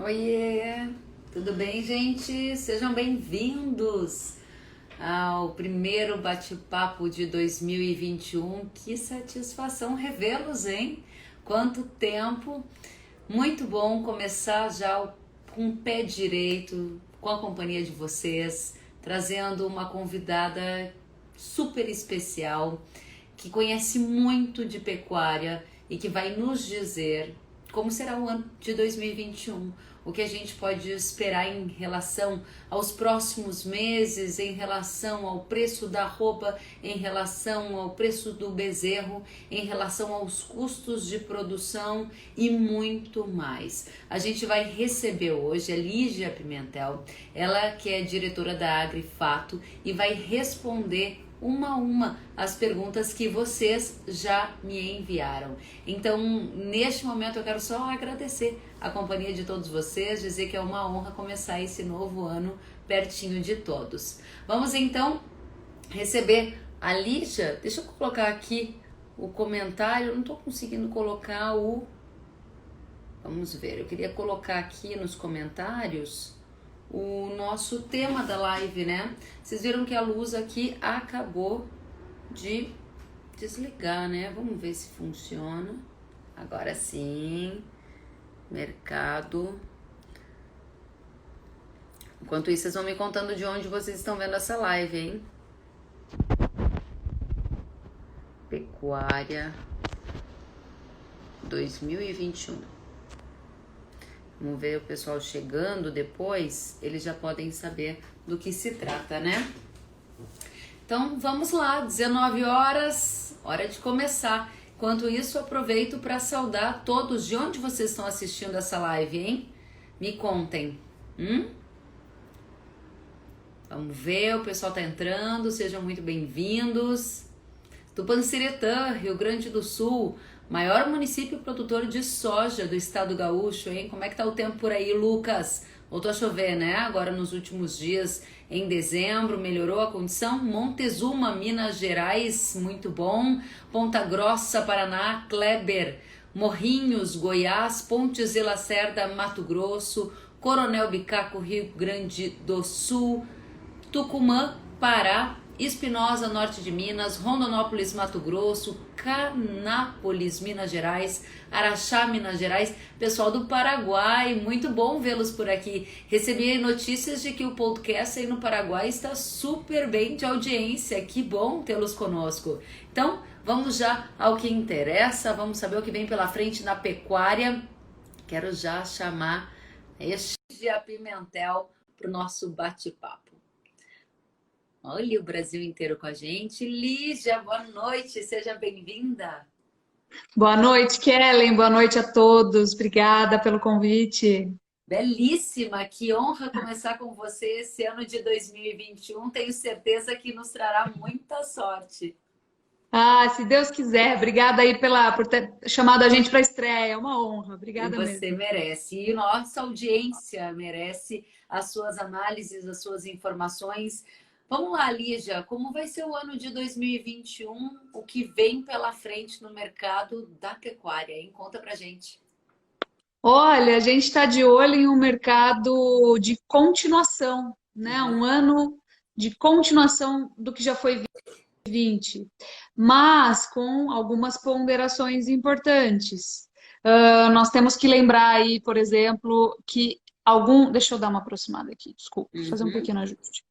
Oiê, tudo bem, gente? Sejam bem-vindos ao primeiro bate-papo de 2021. Que satisfação revê-los, hein? Quanto tempo! Muito bom começar já com o pé direito, com a companhia de vocês, trazendo uma convidada super especial que conhece muito de pecuária e que vai nos dizer como será o ano de 2021, o que a gente pode esperar em relação aos próximos meses, em relação ao preço da roupa, em relação ao preço do bezerro, em relação aos custos de produção e muito mais. A gente vai receber hoje a Lígia Pimentel, ela que é diretora da Agrifato e vai responder uma a uma as perguntas que vocês já me enviaram. Então, neste momento eu quero só agradecer a companhia de todos vocês, dizer que é uma honra começar esse novo ano pertinho de todos. Vamos então receber a Lígia. Deixa eu colocar aqui o comentário, eu não estou conseguindo colocar o... Vamos ver, eu queria colocar aqui nos comentários o nosso tema da live, né? Vocês viram que a luz aqui acabou de desligar, né? Vamos ver se funciona. Agora sim. Mercado. Enquanto isso, vocês vão me contando de onde vocês estão vendo essa live, hein? Pecuária 2021. Vamos ver o pessoal chegando depois, eles já podem saber do que se trata, né? Então vamos lá, 19 horas, hora de começar. Enquanto isso, aproveito para saudar todos. De onde vocês estão assistindo essa live, hein? Me contem. Vamos ver, o pessoal tá entrando, sejam muito bem-vindos. Tupanciretã, Rio Grande do Sul, maior município produtor de soja do estado gaúcho, hein? Como é que tá o tempo por aí, Lucas? Voltou a chover, né? Agora nos últimos dias, em dezembro, melhorou a condição. Montezuma, Minas Gerais, muito bom. Ponta Grossa, Paraná, Kleber, Morrinhos, Goiás, Pontes de Lacerda, Mato Grosso, Coronel Bicaco, Rio Grande do Sul, Tucumã, Pará, Espinosa, norte de Minas, Rondonópolis, Mato Grosso, Canápolis, Minas Gerais, Araxá, Minas Gerais, pessoal do Paraguai, muito bom vê-los por aqui. Recebi notícias de que o podcast aí no Paraguai está super bem de audiência, que bom tê-los conosco. Então, vamos já ao que interessa, vamos saber o que vem pela frente na pecuária. Quero já chamar a Pimentel para o nosso bate-papo. Olha o Brasil inteiro com a gente. Lígia, boa noite, seja bem-vinda. Boa noite, Kellen. Boa noite a todos. Obrigada pelo convite. Belíssima, que honra começar com você esse ano de 2021. Tenho certeza que nos trará muita sorte. Ah, se Deus quiser. Obrigada aí por ter chamado a gente para a estreia. É uma honra. E Obrigada você mesmo. merece. E nossa audiência merece as suas análises, as suas informações. Vamos lá, Lígia, como vai ser o ano de 2021? O que vem pela frente no mercado da pecuária, hein? Conta pra gente. Olha, a gente está de olho em um mercado de continuação, né? Um ano de continuação do que já foi 20, mas com algumas ponderações importantes. Nós temos que lembrar aí, por exemplo, que algum. Deixa eu dar uma aproximada aqui, desculpa, deixa eu fazer um Uhum. pequeno ajuste.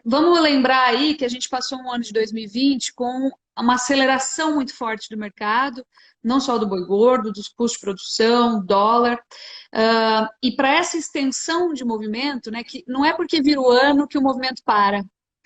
Vamos lembrar aí que a gente passou um ano de 2020 com uma aceleração muito forte do mercado, não só do boi gordo, dos custos de produção, dólar. E para essa extensão de movimento, né, que não é porque vira o ano que o movimento para.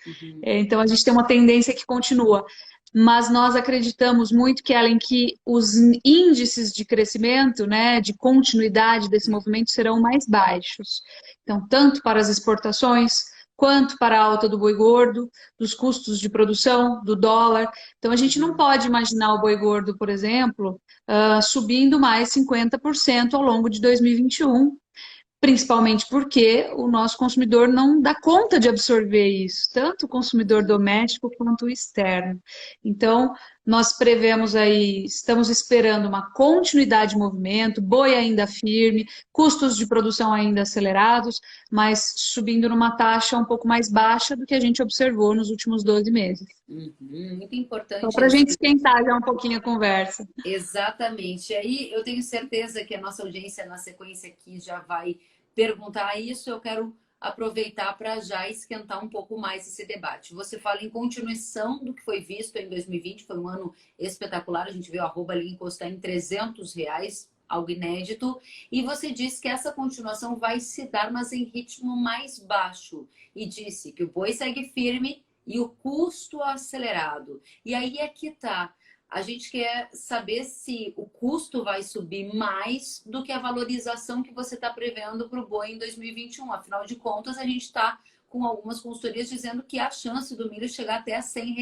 Uhum. Então a gente tem uma tendência que continua. Mas nós acreditamos muito que, além que os índices de crescimento, né, de continuidade desse movimento serão mais baixos. Então, tanto para as exportações, quanto para a alta do boi gordo, dos custos de produção, do dólar. Então, a gente não pode imaginar o boi gordo, por exemplo, subindo mais 50% ao longo de 2021, principalmente porque o nosso consumidor não dá conta de absorver isso, tanto o consumidor doméstico quanto o externo. Então, nós prevemos aí, estamos esperando uma continuidade de movimento, boi ainda firme, custos de produção ainda acelerados, mas subindo numa taxa um pouco mais baixa do que a gente observou nos últimos 12 meses. Muito Só importante para a isso. gente esquentar já um pouquinho a conversa. Exatamente. E aí eu tenho certeza que a nossa audiência na sequência aqui já vai perguntar isso. Eu quero aproveitar para já esquentar um pouco mais esse debate. Você fala em continuação do que foi visto em 2020, foi um ano espetacular, a gente viu a arroba ali encostar em R$ 300, algo inédito, e você disse que essa continuação vai se dar, mas em ritmo mais baixo, e disse que o boi segue firme e o custo acelerado. E aí é que tá. A gente quer saber se o custo vai subir mais do que a valorização que você está prevendo para o boi em 2021. Afinal de contas, a gente está com algumas consultorias dizendo que há chance do milho chegar até a R$ 100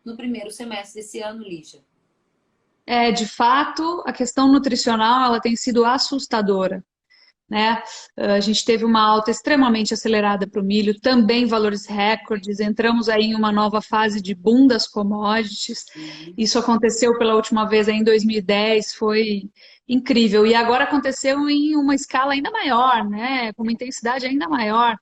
no primeiro semestre desse ano, Lígia. De fato, a questão nutricional ela tem sido assustadora, né? A gente teve uma alta extremamente acelerada para o milho, também valores recordes, entramos aí em uma nova fase de boom das commodities. Isso aconteceu pela última vez aí em 2010, foi incrível. E agora aconteceu em uma escala ainda maior, né? Com uma intensidade ainda maior.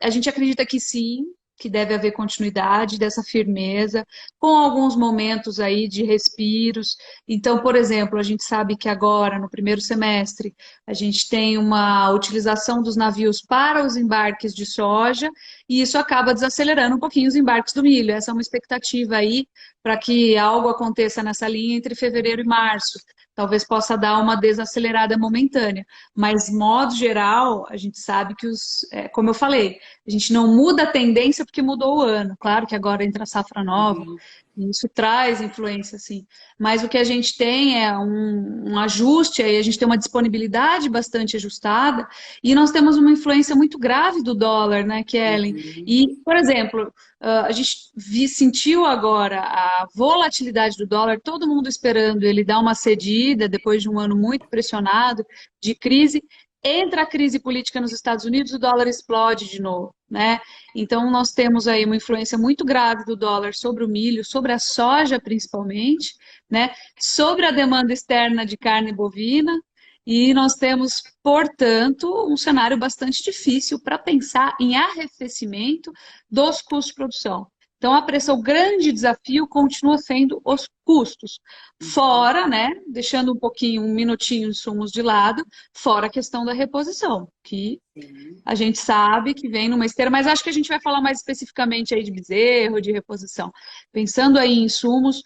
A gente acredita que sim, que deve haver continuidade dessa firmeza, com alguns momentos aí de respiros. Então, por exemplo, a gente sabe que agora, no primeiro semestre, a gente tem uma utilização dos navios para os embarques de soja, e isso acaba desacelerando um pouquinho os embarques do milho. Essa é uma expectativa aí para que algo aconteça nessa linha entre fevereiro e março. Talvez possa dar uma desacelerada momentânea. Mas, modo geral, a gente sabe que como eu falei, a gente não muda a tendência porque mudou o ano. Claro que agora entra a safra nova, e isso traz influência, sim. Mas o que a gente tem é um ajuste, aí a gente tem uma disponibilidade bastante ajustada, e nós temos uma influência muito grave do dólar, né, Kellen? E, por exemplo, a gente sentiu agora a volatilidade do dólar, todo mundo esperando ele dar uma cedida depois de um ano muito pressionado de crise. Entra a crise política nos Estados Unidos, o dólar explode de novo, né? Então, nós temos aí uma influência muito grave do dólar sobre o milho, sobre a soja principalmente, né? Sobre a demanda externa de carne bovina, e nós temos, portanto, um cenário bastante difícil para pensar em arrefecimento dos custos de produção. Então, o grande desafio continua sendo os custos. Fora, né, deixando um pouquinho, um minutinho insumos de lado, fora a questão da reposição, que a gente sabe que vem numa esteira, mas acho que a gente vai falar mais especificamente aí de bezerro, de reposição. Pensando aí em insumos,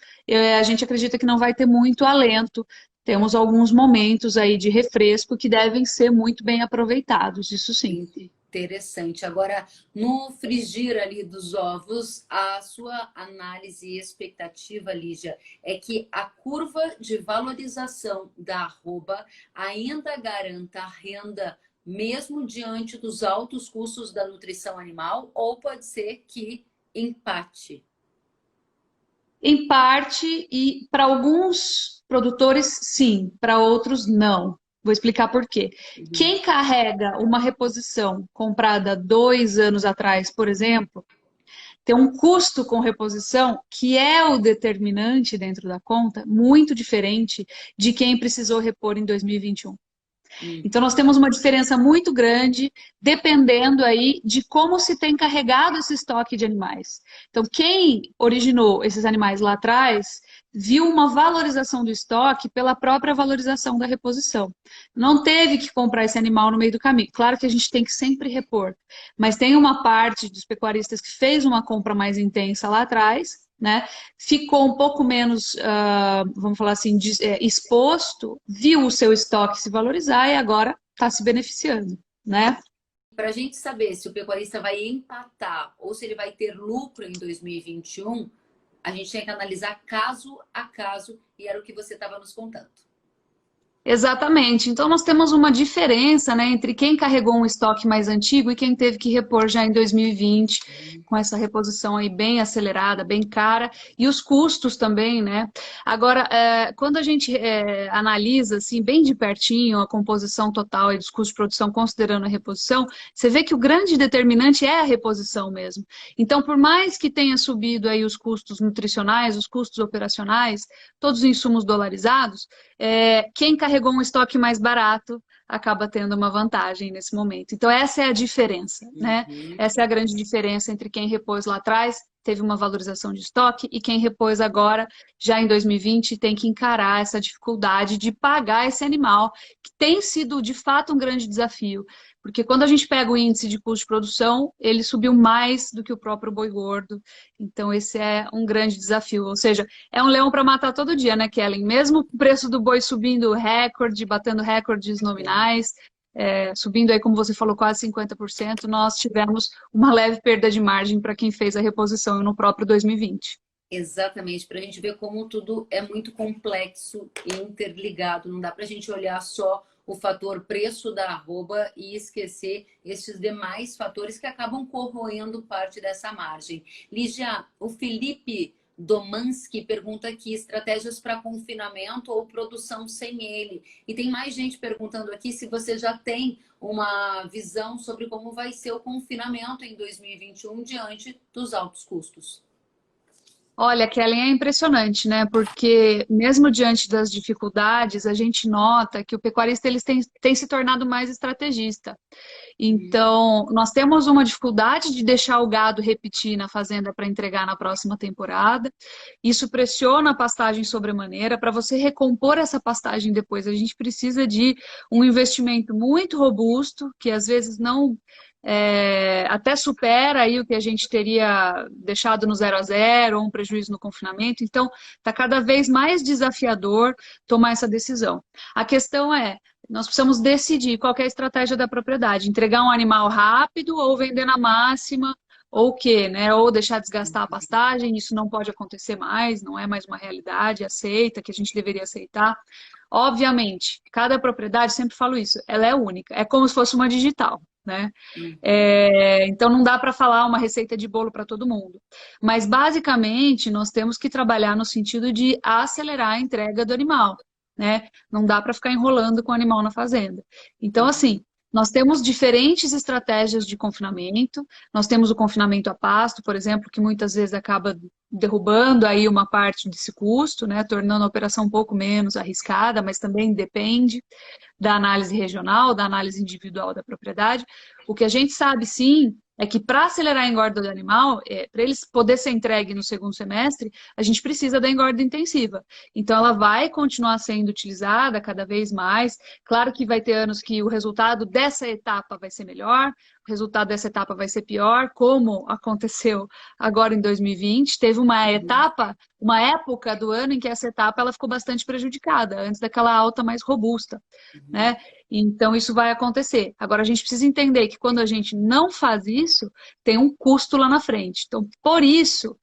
a gente acredita que não vai ter muito alento. Temos alguns momentos aí de refresco que devem ser muito bem aproveitados, isso sim. Interessante. Agora, no frigir ali dos ovos, a sua análise e expectativa, Lígia, é que a curva de valorização da arroba ainda garanta renda mesmo diante dos altos custos da nutrição animal, ou pode ser que empate? Em parte, e para alguns produtores, sim, para outros, não. Vou explicar por quê. Quem carrega uma reposição comprada 2 anos atrás, por exemplo, tem um custo com reposição que é o determinante dentro da conta, muito diferente de quem precisou repor em 2021. Então, nós temos uma diferença muito grande dependendo aí de como se tem carregado esse estoque de animais. Então, quem originou esses animais lá atrás viu uma valorização do estoque pela própria valorização da reposição. Não teve que comprar esse animal no meio do caminho. Claro que a gente tem que sempre repor, mas tem uma parte dos pecuaristas que fez uma compra mais intensa lá atrás, né? Ficou um pouco menos, vamos falar assim, exposto, viu o seu estoque se valorizar e agora está se beneficiando, né? Para a gente saber se o pecuarista vai empatar ou se ele vai ter lucro em 2021, a gente tem que analisar caso a caso, e era o que você estava nos contando. Exatamente. Então, nós temos uma diferença, né, entre quem carregou um estoque mais antigo e quem teve que repor já em 2020, com essa reposição aí bem acelerada, bem cara, e os custos também, né? Agora, quando a gente analisa, assim, bem de pertinho a composição total aí dos custos de produção, considerando a reposição, você vê que o grande determinante é a reposição mesmo. Então, por mais que tenha subido aí os custos nutricionais, os custos operacionais, todos os insumos dolarizados, quem carregou um estoque mais barato acaba tendo uma vantagem nesse momento. Então, essa é a diferença, né? Uhum. Essa é a grande diferença entre quem repôs lá atrás, teve uma valorização de estoque, e quem repôs agora, já em 2020, tem que encarar essa dificuldade de pagar esse animal, que tem sido, de fato, um grande desafio. Porque quando a gente pega o índice de custo de produção, ele subiu mais do que o próprio boi gordo. Então, esse é um grande desafio. Ou seja, é um leão para matar todo dia, né, Kellen? Mesmo o preço do boi subindo recorde, batendo recordes nominais, subindo aí, como você falou, quase 50%, nós tivemos uma leve perda de margem para quem fez a reposição no próprio 2020. Exatamente, para a gente ver como tudo é muito complexo e interligado. Não dá para a gente olhar só o fator preço da arroba e esquecer esses demais fatores que acabam corroendo parte dessa margem. Lígia, o Felipe Domanski pergunta aqui: estratégias para confinamento ou produção sem ele? E tem mais gente perguntando aqui se você já tem uma visão sobre como vai ser o confinamento em 2021 diante dos altos custos. Olha, Kellen, é impressionante, né? Porque mesmo diante das dificuldades, a gente nota que o pecuarista tem se tornado mais estrategista. Então, nós temos uma dificuldade de deixar o gado repetir na fazenda para entregar na próxima temporada. Isso pressiona a pastagem sobremaneira. Para você recompor essa pastagem depois, a gente precisa de um investimento muito robusto, que às vezes não até supera aí o que a gente teria deixado no 0 a 0, ou um prejuízo no confinamento. Então, está cada vez mais desafiador tomar essa decisão. A questão é, nós precisamos decidir qual que é a estratégia da propriedade: entregar um animal rápido ou vender na máxima, ou o quê, né? Ou deixar desgastar a pastagem. Isso não pode acontecer mais, não é mais uma realidade aceita, que a gente deveria aceitar. Obviamente, cada propriedade, sempre falo isso, ela é única, é como se fosse uma digital, né? Então não dá para falar uma receita de bolo para todo mundo. Mas basicamente nós temos que trabalhar no sentido de acelerar a entrega do animal, né? Não dá para ficar enrolando com o animal na fazenda. Então, assim, nós temos diferentes estratégias de confinamento. Nós temos o confinamento a pasto, por exemplo, que muitas vezes acaba derrubando aí uma parte desse custo, né? Tornando a operação um pouco menos arriscada, mas também depende da análise regional, da análise individual da propriedade. O que a gente sabe, sim, é que para acelerar a engorda do animal, para eles poder ser entregue no segundo semestre, a gente precisa da engorda intensiva. Então, ela vai continuar sendo utilizada cada vez mais. Claro que vai ter anos que o resultado dessa etapa vai ser melhor, o resultado dessa etapa vai ser pior, como aconteceu agora em 2020. Teve uma etapa, uma época do ano em que essa etapa ela ficou bastante prejudicada, antes daquela alta mais robusta, né? Então, isso vai acontecer. Agora, a gente precisa entender que quando a gente não faz isso, tem um custo lá na frente. Então, por isso,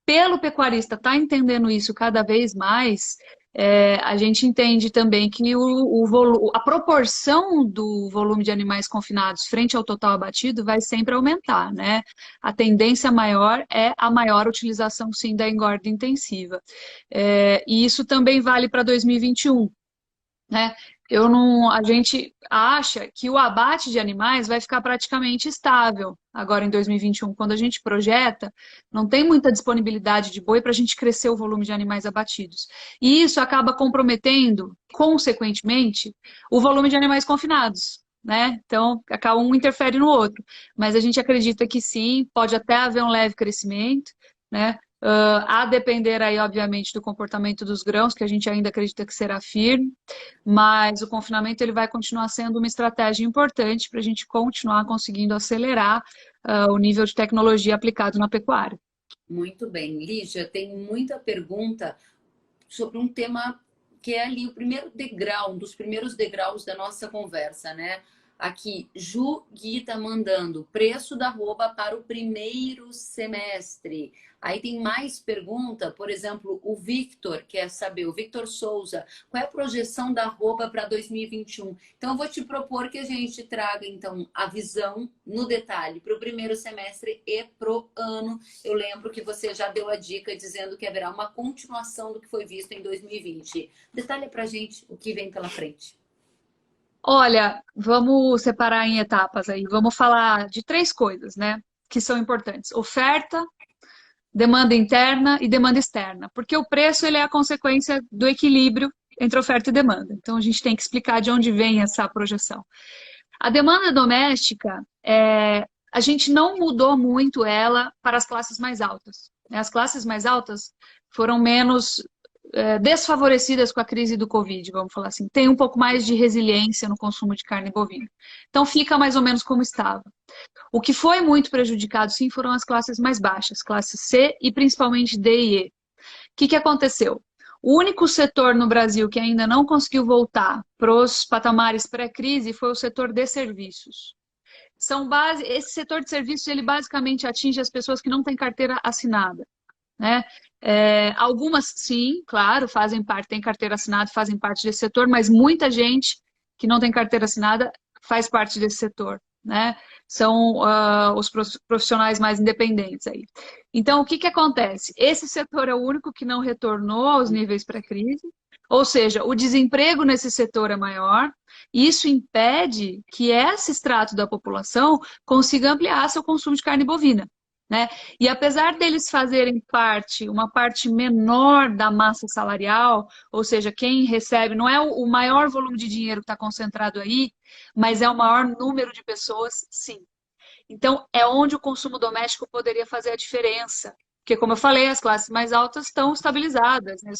pelo pecuarista estar entendendo isso cada vez mais, a gente entende também que a proporção do volume de animais confinados frente ao total abatido vai sempre aumentar, né? A tendência maior é a maior utilização, sim, da engorda intensiva. E isso também vale para 2021. Né? A gente acha que o abate de animais vai ficar praticamente estável agora em 2021. Quando a gente projeta, não tem muita disponibilidade de boi para a gente crescer o volume de animais abatidos. E isso acaba comprometendo, consequentemente, o volume de animais confinados. Né? Então, um interfere no outro. Mas a gente acredita que sim, pode até haver um leve crescimento, né? A depender aí, obviamente, do comportamento dos grãos, que a gente ainda acredita que será firme, mas o confinamento ele vai continuar sendo uma estratégia importante para a gente continuar conseguindo acelerar o nível de tecnologia aplicado na pecuária. Muito bem. Lígia, tem muita pergunta sobre um tema que é ali o primeiro degrau, um dos primeiros degraus da nossa conversa, né? Aqui, Ju Gui tá mandando preço da roupa para o primeiro semestre. Aí tem mais pergunta, por exemplo, o Victor quer saber, o Victor Souza, qual é a projeção da roupa para 2021? Então, eu vou te propor que a gente traga, então, a visão no detalhe para o primeiro semestre e pro ano. Eu lembro que você já deu a dica dizendo que haverá uma continuação do que foi visto em 2020. Detalhe para a gente o que vem pela frente. Olha, vamos separar em etapas aí. Vamos falar de três coisas, né? Que são importantes: oferta, demanda interna e demanda externa. Porque o preço ele é a consequência do equilíbrio entre oferta e demanda. Então a gente tem que explicar de onde vem essa projeção. A demanda doméstica, a gente não mudou muito ela para as classes mais altas, né? As classes mais altas foram menos desfavorecidas com a crise do Covid, vamos falar assim. Tem um pouco mais de resiliência no consumo de carne bovina. Então fica mais ou menos como estava. O que foi muito prejudicado, sim, foram as classes mais baixas, classe C e principalmente D e E. O que aconteceu? O único setor no Brasil que ainda não conseguiu voltar para os patamares pré-crise foi o setor de serviços. Esse setor de serviços ele basicamente atinge as pessoas que não têm carteira assinada, né? Algumas, sim, claro, fazem parte, têm carteira assinada, fazem parte desse setor, mas muita gente que não tem carteira assinada faz parte desse setor, né? São os profissionais mais independentes aí. Então, o que acontece? Esse setor é o único que não retornou aos níveis pré-crise, ou seja, o desemprego nesse setor é maior, e isso impede que esse extrato da população consiga ampliar seu consumo de carne bovina, né? E apesar deles fazerem uma parte menor da massa salarial, ou seja, quem recebe, não é o maior volume de dinheiro que está concentrado aí, mas é o maior número de pessoas, sim. Então, é onde o consumo doméstico poderia fazer a diferença. Porque, como eu falei, as classes mais altas estão estabilizadas, né?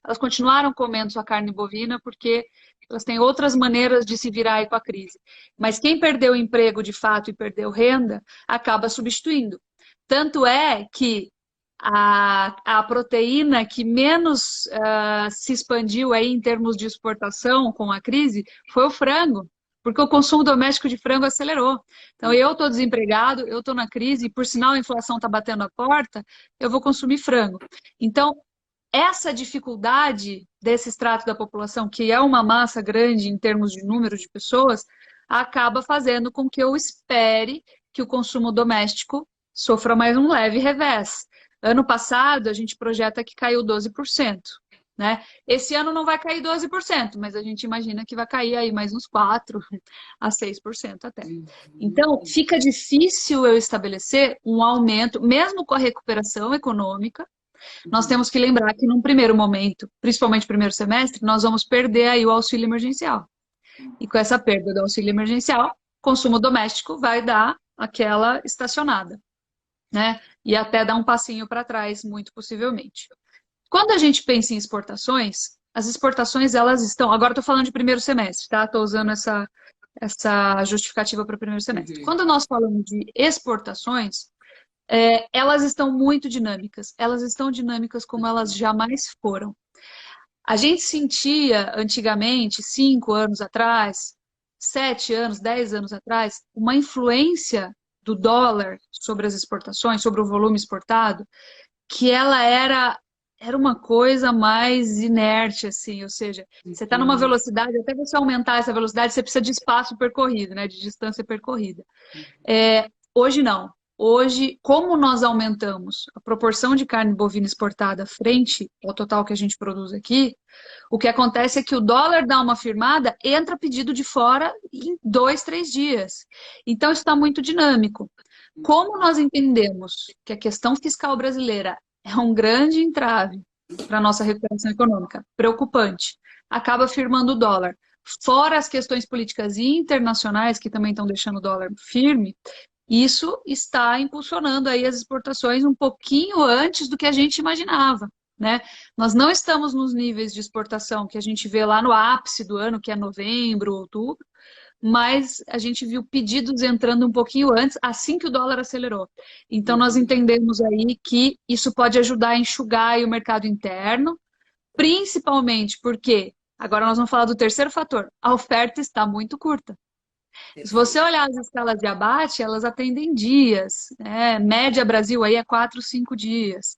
Elas continuaram comendo sua carne bovina porque elas têm outras maneiras de se virar aí com a crise. Mas quem perdeu emprego de fato e perdeu renda, acaba substituindo. Tanto é que a proteína que menos se expandiu aí em termos de exportação com a crise foi o frango, porque o consumo doméstico de frango acelerou. Então, eu estou desempregado, eu estou na crise, e por sinal a inflação está batendo a porta, eu vou consumir frango. Então, essa dificuldade desse extrato da população, que é uma massa grande em termos de número de pessoas, acaba fazendo com que eu espere que o consumo doméstico sofra mais um leve revés. Ano passado, a gente projeta que caiu 12%, né? Esse ano não vai cair 12%, mas a gente imagina que vai cair aí mais uns 4% a 6% até. Então, fica difícil eu estabelecer um aumento, mesmo com a recuperação econômica. Nós temos que lembrar que num primeiro momento, principalmente no primeiro semestre, nós vamos perder aí o auxílio emergencial. E com essa perda do auxílio emergencial, o consumo doméstico vai dar aquela estacionada, né? E até dar um passinho para trás, muito possivelmente. Quando a gente pensa em exportações, as exportações elas estão. Agora estou falando de primeiro semestre, tá? Estou usando essa justificativa para o primeiro semestre. Quando nós falamos de exportações, elas estão muito dinâmicas. Elas estão dinâmicas como elas jamais foram. A gente sentia antigamente, 5 anos atrás, 7 anos, 10 anos atrás, uma influência do dólar sobre as exportações, sobre o volume exportado, que ela era uma coisa mais inerte, assim, ou seja, você está numa velocidade, até você aumentar essa velocidade, você precisa de espaço percorrido, né, de distância percorrida. Hoje não. Hoje, como nós aumentamos a proporção de carne bovina exportada frente ao total que a gente produz aqui, o que acontece é que o dólar dá uma firmada, entra pedido de fora em 2, 3 dias. Então, isso está muito dinâmico. Como nós entendemos que a questão fiscal brasileira é um grande entrave para a nossa recuperação econômica, preocupante, acaba firmando o dólar. Fora as questões políticas internacionais, que também estão deixando o dólar firme, isso está impulsionando aí as exportações um pouquinho antes do que a gente imaginava, né? Nós não estamos nos níveis de exportação que a gente vê lá no ápice do ano, que é novembro, outubro, mas a gente viu pedidos entrando um pouquinho antes, assim que o dólar acelerou. Então, nós entendemos aí que isso pode ajudar a enxugar aí o mercado interno, principalmente porque, agora nós vamos falar do terceiro fator, a oferta está muito curta. Se você olhar as escalas de abate, elas atendem dias, né? Média Brasil aí é 4, 5 dias.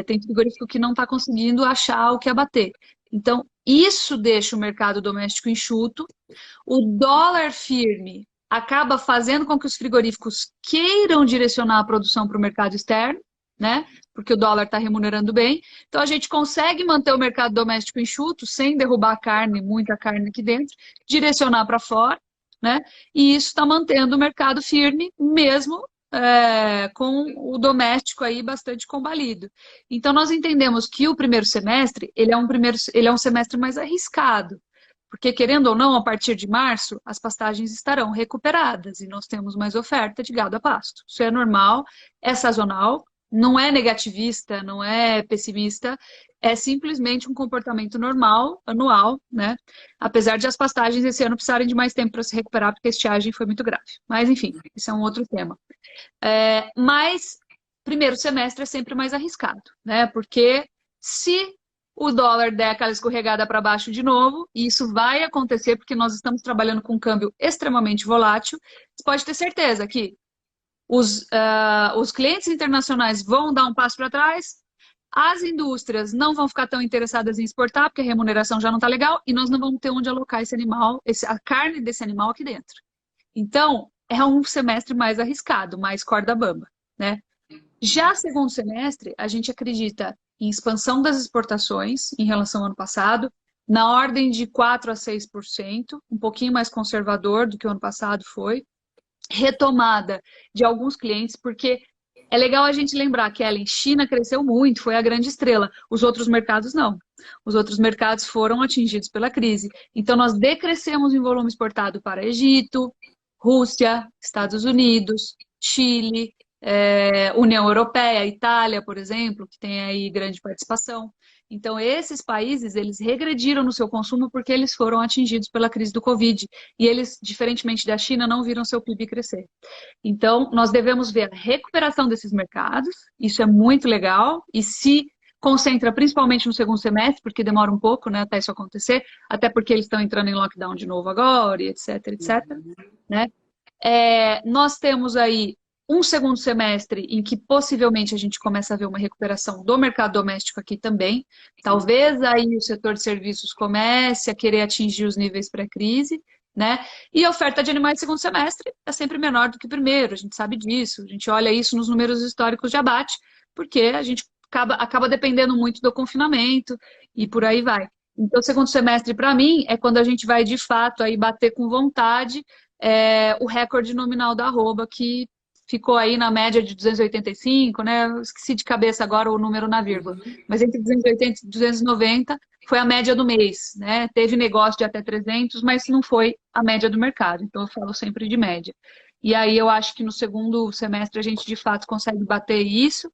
Tem frigorífico que não está conseguindo achar o que abater. Então, isso deixa o mercado doméstico enxuto. O dólar firme acaba fazendo com que os frigoríficos queiram direcionar a produção para o mercado externo, né? Porque o dólar está remunerando bem. Então a gente consegue manter o mercado doméstico enxuto sem derrubar a carne, muita carne aqui dentro, direcionar para fora, né? E isso está mantendo o mercado firme, mesmo com o doméstico aí bastante combalido. Então nós entendemos que o primeiro semestre ele é um semestre mais arriscado. Porque, querendo ou não, a partir de março, as pastagens estarão recuperadas e nós temos mais oferta de gado a pasto. Isso é normal, é sazonal, não é negativista, não é pessimista, é simplesmente um comportamento normal, anual, né? Apesar de as pastagens esse ano precisarem de mais tempo para se recuperar, porque a estiagem foi muito grave. Mas, enfim, isso é um outro tema. Mas, primeiro semestre é sempre mais arriscado, né? Porque se o dólar der aquela escorregada para baixo de novo, e isso vai acontecer porque nós estamos trabalhando com um câmbio extremamente volátil, você pode ter certeza que os clientes internacionais vão dar um passo para trás, as indústrias não vão ficar tão interessadas em exportar, porque a remuneração já não está legal, e nós não vamos ter onde alocar esse animal, a carne desse animal aqui dentro. Então, é um semestre mais arriscado, mais corda bamba, né? Já segundo semestre, a gente acredita em expansão das exportações em relação ao ano passado, na ordem de 4 a 6%, um pouquinho mais conservador do que o ano passado foi. Retomada de alguns clientes, porque é legal a gente lembrar que ela em China cresceu muito, foi a grande estrela. Os outros mercados não. Os outros mercados foram atingidos pela crise. Então nós decrescemos em volume exportado para Egito, Rússia, Estados Unidos, Chile, União Europeia, Itália, por exemplo, que tem aí grande participação. Então, esses países, eles regrediram no seu consumo porque eles foram atingidos pela crise do Covid. E eles, diferentemente da China, não viram seu PIB crescer. Então, nós devemos ver a recuperação desses mercados, isso é muito legal, e se concentra principalmente no segundo semestre, porque demora um pouco, né, até isso acontecer, até porque eles estão entrando em lockdown de novo agora, e etc, etc, né? Nós temos aí um segundo semestre em que possivelmente a gente começa a ver uma recuperação do mercado doméstico aqui também. Talvez aí o setor de serviços comece a querer atingir os níveis pré-crise, né? E a oferta de animais no segundo semestre é sempre menor do que o primeiro, a gente sabe disso. A gente olha isso nos números históricos de abate, porque a gente acaba dependendo muito do confinamento e por aí vai. Então, o segundo semestre, para mim, é quando a gente vai, de fato, aí bater com vontade o recorde nominal da arroba, que ficou aí na média de 285, né? Eu esqueci de cabeça agora o número na vírgula. Mas entre 280 e 290 foi a média do mês, né? Teve negócio de até 300, mas não foi a média do mercado. Então eu falo sempre de média. E aí eu acho que no segundo semestre a gente de fato consegue bater isso.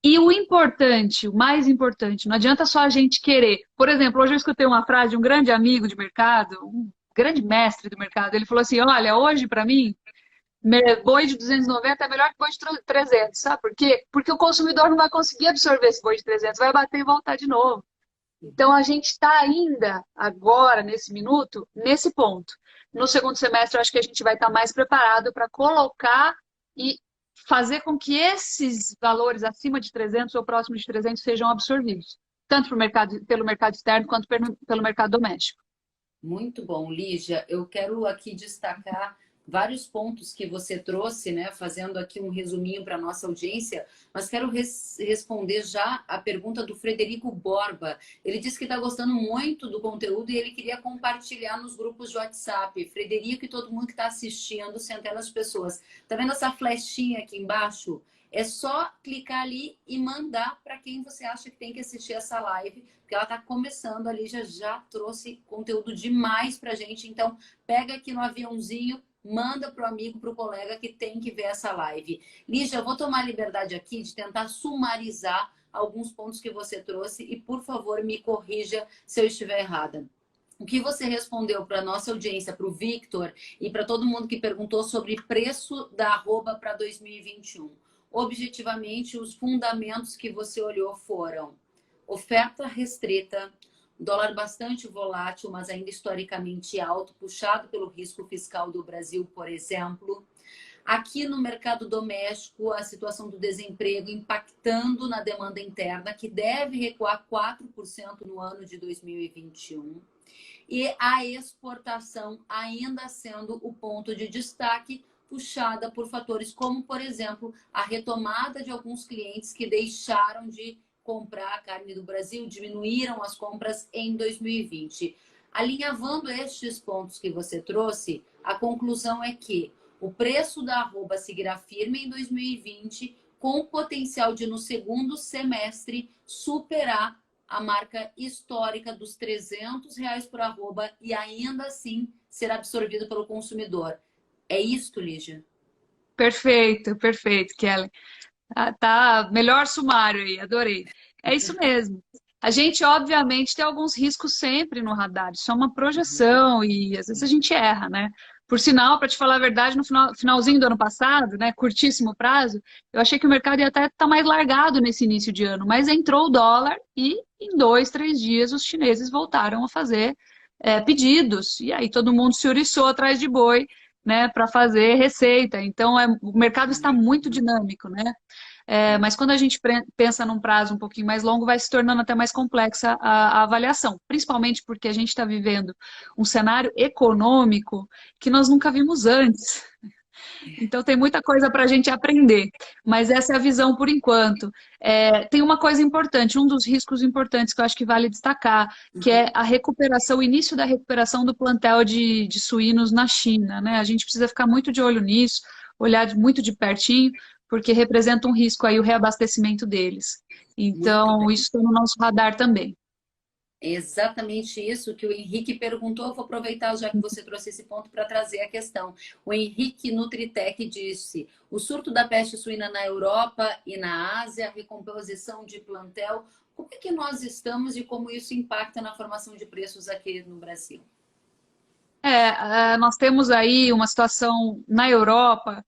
E o importante, o mais importante, não adianta só a gente querer. Por exemplo, hoje eu escutei uma frase de um grande amigo de mercado, um grande mestre do mercado. Ele falou assim: olha, hoje para mim boi de 290 é melhor que boi de 300, sabe por quê? Porque o consumidor não vai conseguir absorver esse boi de 300, vai bater e voltar de novo. Então, a gente está ainda, agora, nesse minuto, nesse ponto. No segundo semestre, eu acho que a gente vai estar mais preparado para colocar e fazer com que esses valores acima de 300 ou próximo de 300 sejam absorvidos, tanto pelo mercado externo quanto pelo mercado doméstico. Muito bom, Lígia. Eu quero aqui destacar vários pontos que você trouxe, né? Fazendo aqui um resuminho para a nossa audiência, mas quero responder já a pergunta do Frederico Borba. Ele disse que está gostando muito do conteúdo e ele queria compartilhar nos grupos de WhatsApp. Frederico e todo mundo que está assistindo, centenas de pessoas. Tá vendo essa flechinha aqui embaixo? É só clicar ali e mandar para quem você acha que tem que assistir essa live, porque ela está começando. A Lígia já trouxe conteúdo demais para gente. Então, pega aqui no aviãozinho, manda para o amigo, para o colega que tem que ver essa live. Lígia, eu vou tomar a liberdade aqui de tentar sumarizar alguns pontos que você trouxe e, por favor, me corrija se eu estiver errada. O que você respondeu para a nossa audiência, para o Victor e para todo mundo que perguntou sobre preço da arroba para 2021? Objetivamente, os fundamentos que você olhou foram oferta restrita, dólar bastante volátil, mas ainda historicamente alto, puxado pelo risco fiscal do Brasil, por exemplo. Aqui no mercado doméstico, a situação do desemprego impactando na demanda interna, que deve recuar 4% no ano de 2021. E a exportação ainda sendo o ponto de destaque, puxada por fatores como, por exemplo, a retomada de alguns clientes que deixaram de comprar a carne do Brasil, diminuíram as compras em 2020. Alinhavando estes pontos que você trouxe, a conclusão é que o preço da arroba seguirá firme em 2020, com potencial de, no segundo semestre, superar a marca histórica dos R$ 300 por arroba e ainda assim ser absorvido pelo consumidor. É isto, Lígia? Perfeito, perfeito, Kelly. Tá, melhor sumário aí, adorei. É isso mesmo. A gente, obviamente, tem alguns riscos sempre no radar. Isso é uma projeção e às vezes a gente erra, né? Por sinal, para te falar a verdade, no finalzinho do ano passado, né, curtíssimo prazo, eu achei que o mercado ia até estar mais largado nesse início de ano, mas entrou o dólar e em 2, 3 dias os chineses voltaram a fazer pedidos. E aí todo mundo se ouriçou atrás de boi, né, para fazer receita. Então, o mercado está muito dinâmico, né? Mas quando a gente pensa num prazo um pouquinho mais longo, vai se tornando até mais complexa a avaliação, principalmente porque a gente está vivendo um cenário econômico que nós nunca vimos antes. Então tem muita coisa para a gente aprender, mas essa é a visão por enquanto. Tem uma coisa importante, um dos riscos importantes que eu acho que vale destacar, que é a recuperação, o início da recuperação do plantel de suínos na China, né? A gente precisa ficar muito de olho nisso, olhar muito de pertinho, porque representa um risco aí o reabastecimento deles. Então, isso está no nosso radar também. É exatamente isso que o Henrique perguntou. Eu vou aproveitar já que você trouxe esse ponto para trazer a questão. O Henrique Nutritec disse: o surto da peste suína na Europa e na Ásia, recomposição de plantel. Como é que nós estamos e como isso impacta na formação de preços aqui no Brasil? Nós temos aí uma situação na Europa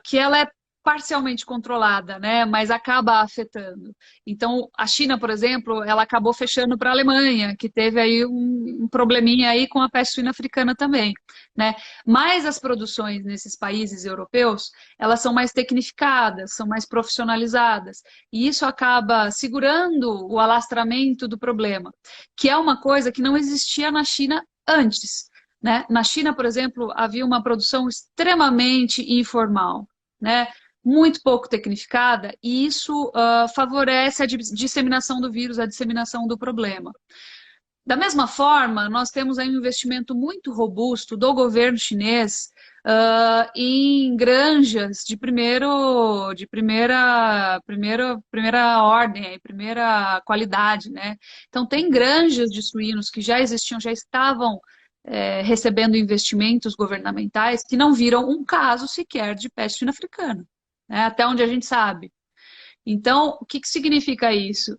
que ela é parcialmente controlada, né, mas acaba afetando. Então, a China, por exemplo, ela acabou fechando para a Alemanha, que teve aí um probleminha aí com a peste suína africana também, né? Mas as produções nesses países europeus, elas são mais tecnificadas, são mais profissionalizadas, e isso acaba segurando o alastramento do problema, que é uma coisa que não existia na China antes. Né? Na China, por exemplo, havia uma produção extremamente informal, né? Muito pouco tecnificada, e isso favorece a disseminação do vírus, a disseminação do problema. Da mesma forma, nós temos aí um investimento muito robusto do governo chinês em granjas primeira ordem, primeira qualidade, né? Então, tem granjas de suínos que já existiam, já estavam recebendo investimentos governamentais que não viram um caso sequer de peste suína africana, né? Até onde a gente sabe. Então, o que significa isso?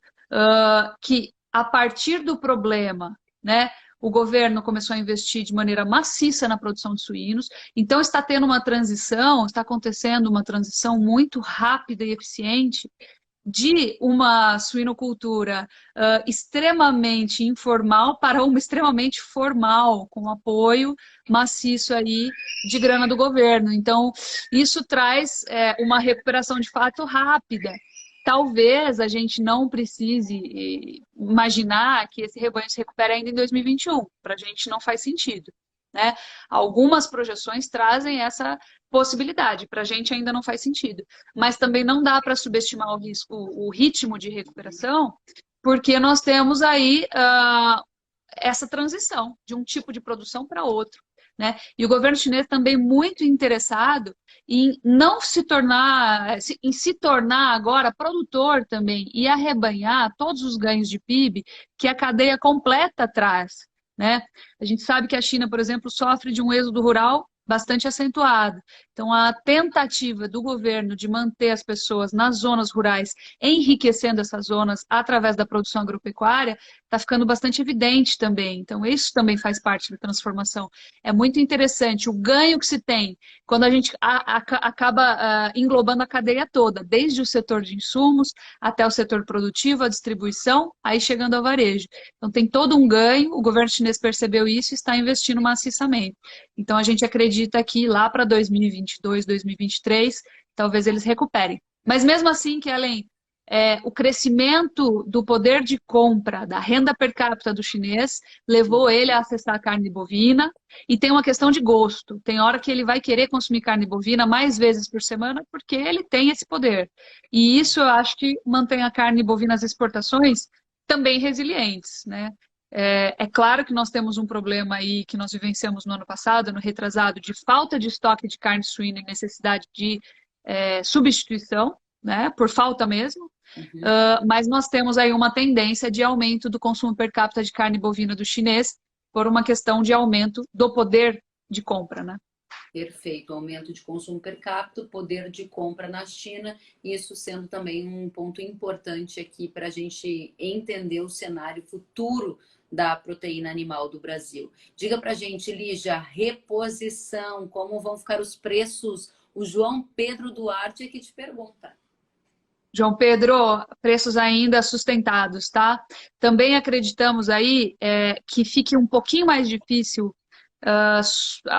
Que a partir do problema, né, o governo começou a investir de maneira maciça na produção de suínos, então está tendo uma transição, está acontecendo uma transição muito rápida e eficiente de uma suinocultura extremamente informal para uma extremamente formal, com apoio maciço aí de grana do governo. Então, isso traz uma recuperação de fato rápida. Talvez a gente não precise imaginar que esse rebanho se recupere ainda em 2021. Para a gente não faz sentido, né? Algumas projeções trazem essa possibilidade, para a gente ainda não faz sentido. Mas também não dá para subestimar o risco, o ritmo de recuperação, porque nós temos aí essa transição de um tipo de produção para outro. Né? E o governo chinês também muito interessado em não se tornar, em se tornar agora produtor também e arrebanhar todos os ganhos de PIB que a cadeia completa traz. Né? A gente sabe que a China, por exemplo, sofre de um êxodo rural bastante acentuado. Então, a tentativa do governo de manter as pessoas nas zonas rurais, enriquecendo essas zonas através da produção agropecuária, está ficando bastante evidente também. Então, isso também faz parte da transformação. É muito interessante o ganho que se tem quando a gente acaba englobando a cadeia toda, desde o setor de insumos até o setor produtivo, a distribuição, aí chegando ao varejo. Então, tem todo um ganho, o governo chinês percebeu isso e está investindo maciçamente. Então, a gente acredita que lá para 2022, 2023, talvez eles recuperem. Mas mesmo assim, Kellen, o crescimento do poder de compra, da renda per capita do chinês, levou ele a acessar a carne bovina. E tem uma questão de gosto. Tem hora que ele vai querer consumir carne bovina mais vezes por semana, porque ele tem esse poder. E isso eu acho que mantém a carne bovina, as exportações, também resilientes, né? É claro que nós temos um problema aí que nós vivenciamos no ano passado, no retrasado, de falta de estoque de carne suína e necessidade de substituição, né? Por falta mesmo. Mas nós temos aí uma tendência de aumento do consumo per capita de carne bovina do chinês por uma questão de aumento do poder de compra, né? Perfeito, aumento de consumo per capita, poder de compra na China, isso sendo também um ponto importante aqui para a gente entender o cenário futuro da proteína animal do Brasil. Diga para a gente, Lígia, reposição, como vão ficar os preços? O João Pedro Duarte aqui te pergunta. João Pedro, preços ainda sustentados, tá? Também acreditamos aí que fique um pouquinho mais difícil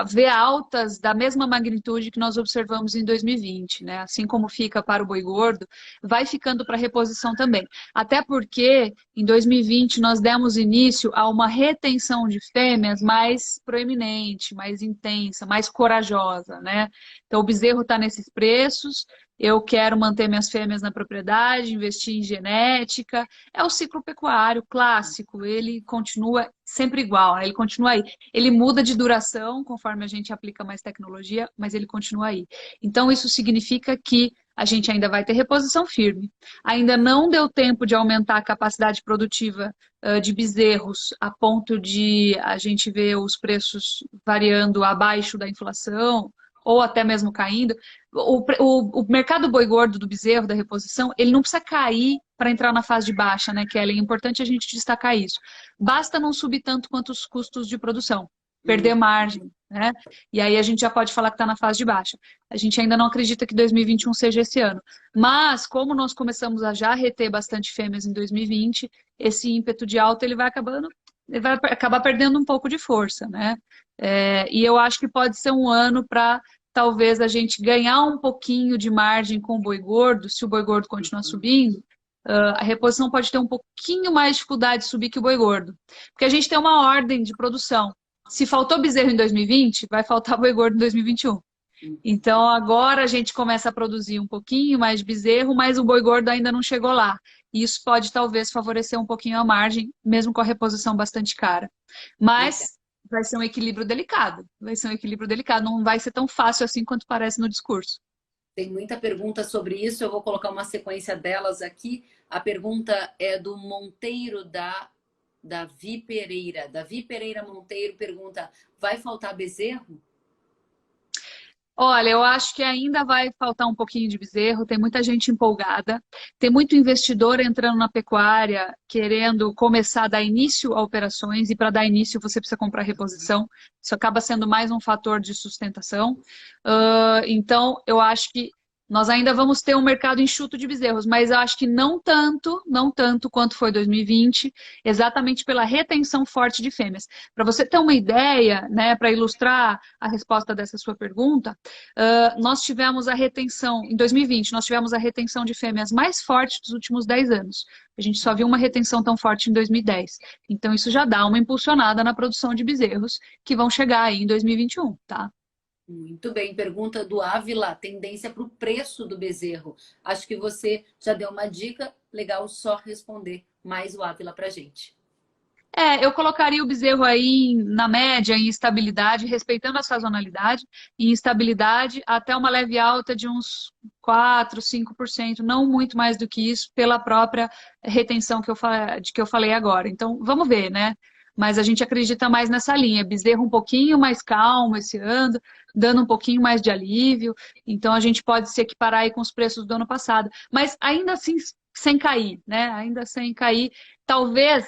ver altas da mesma magnitude que nós observamos em 2020, né? Assim como fica para o boi gordo, vai ficando para reposição também. Até porque em 2020 nós demos início a uma retenção de fêmeas mais proeminente, mais intensa, mais corajosa, né? Então o bezerro está nesses preços. Eu quero manter minhas fêmeas na propriedade, investir em genética. É o ciclo pecuário clássico, ele continua sempre igual, né? Ele continua aí. Ele muda de duração conforme a gente aplica mais tecnologia, mas ele continua aí. Então, isso significa que a gente ainda vai ter reposição firme. Ainda não deu tempo de aumentar a capacidade produtiva de bezerros a ponto de a gente ver os preços variando abaixo da inflação, ou até mesmo caindo. O mercado boi gordo do bezerro, da reposição, ele não precisa cair para entrar na fase de baixa, né, Kelly? É importante a gente destacar isso. Basta não subir tanto quanto os custos de produção, perder margem, né? E aí a gente já pode falar que está na fase de baixa. A gente ainda não acredita que 2021 seja esse ano. Mas, como nós começamos a já reter bastante fêmeas em 2020, esse ímpeto de alta ele vai acabar perdendo um pouco de força, né? E eu acho que pode ser um ano para talvez a gente ganhar um pouquinho de margem com o boi gordo, se o boi gordo continuar subindo, a reposição pode ter um pouquinho mais de dificuldade de subir que o boi gordo. Porque a gente tem uma ordem de produção. Se faltou bezerro em 2020, vai faltar boi gordo em 2021. Então agora a gente começa a produzir um pouquinho mais de bezerro, mas o boi gordo ainda não chegou lá. E isso pode talvez favorecer um pouquinho a margem, mesmo com a reposição bastante cara. Mas vai ser um equilíbrio delicado. Vai ser um equilíbrio delicado. Não vai ser tão fácil assim quanto parece no discurso. Tem muita pergunta sobre isso. Eu vou colocar uma sequência delas aqui. A pergunta é do Monteiro da Davi Pereira. Davi Pereira Monteiro pergunta: vai faltar bezerro? Olha, eu acho que ainda vai faltar um pouquinho de bezerro, tem muita gente empolgada, tem muito investidor entrando na pecuária, querendo começar a dar início a operações, e para dar início você precisa comprar reposição, isso acaba sendo mais um fator de sustentação. Então, eu acho que nós ainda vamos ter um mercado enxuto de bezerros, mas eu acho que não tanto quanto foi 2020, exatamente pela retenção forte de fêmeas. Para você ter uma ideia, né, para ilustrar a resposta dessa sua pergunta, nós tivemos a retenção, em 2020, nós tivemos a retenção de fêmeas mais forte dos últimos 10 anos. A gente só viu uma retenção tão forte em 2010. Então, isso já dá uma impulsionada na produção de bezerros que vão chegar aí em 2021, tá? Muito bem, pergunta do Ávila, tendência para o preço do bezerro. Acho que você já deu uma dica, legal só responder mais o Ávila para a gente. Eu colocaria o bezerro aí na média, em estabilidade, respeitando a sazonalidade, em estabilidade até uma leve alta de uns 4, 5%, não muito mais do que isso, pela própria retenção que eu falei agora. Então, vamos ver, né? Mas a gente acredita mais nessa linha. Bezerro um pouquinho mais calmo esse ano, dando um pouquinho mais de alívio. Então a gente pode se equiparar aí com os preços do ano passado. Mas ainda assim sem cair, né? Ainda sem cair. Talvez,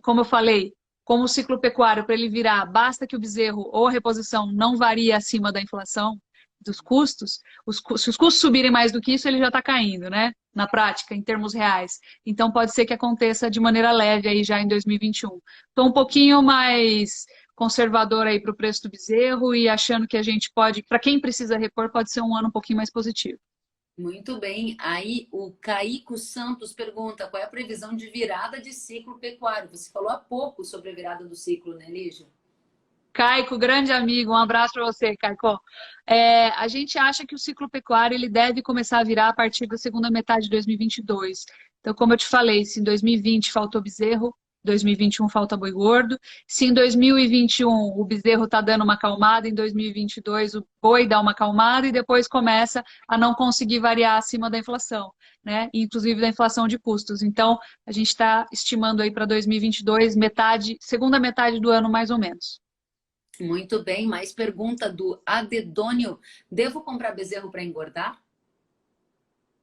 como eu falei, como o ciclo pecuário, para ele virar, basta que o bezerro ou a reposição não varie acima da inflação dos custos, se os custos subirem mais do que isso, ele já está caindo, né? Na prática, em termos reais. Então pode ser que aconteça de maneira leve aí já em 2021. Estou um pouquinho mais conservador aí para o preço do bezerro e achando que a gente pode, para quem precisa repor, pode ser um ano um pouquinho mais positivo. Muito bem. Aí o Caico Santos pergunta qual é a previsão de virada de ciclo pecuário. Você falou há pouco sobre a virada do ciclo, né, Lígia? Caico, grande amigo, um abraço para você, Caico. A gente acha que o ciclo pecuário ele deve começar a virar a partir da segunda metade de 2022. Então, como eu te falei, se em 2020 faltou bezerro, 2021 falta boi gordo. Se em 2021 o bezerro está dando uma acalmada, em 2022 o boi dá uma acalmada e depois começa a não conseguir variar acima da inflação, né? Inclusive da inflação de custos. Então, a gente está estimando aí para 2022, segunda metade do ano mais ou menos. Muito bem. Mais pergunta do Adedônio. Devo comprar bezerro para engordar?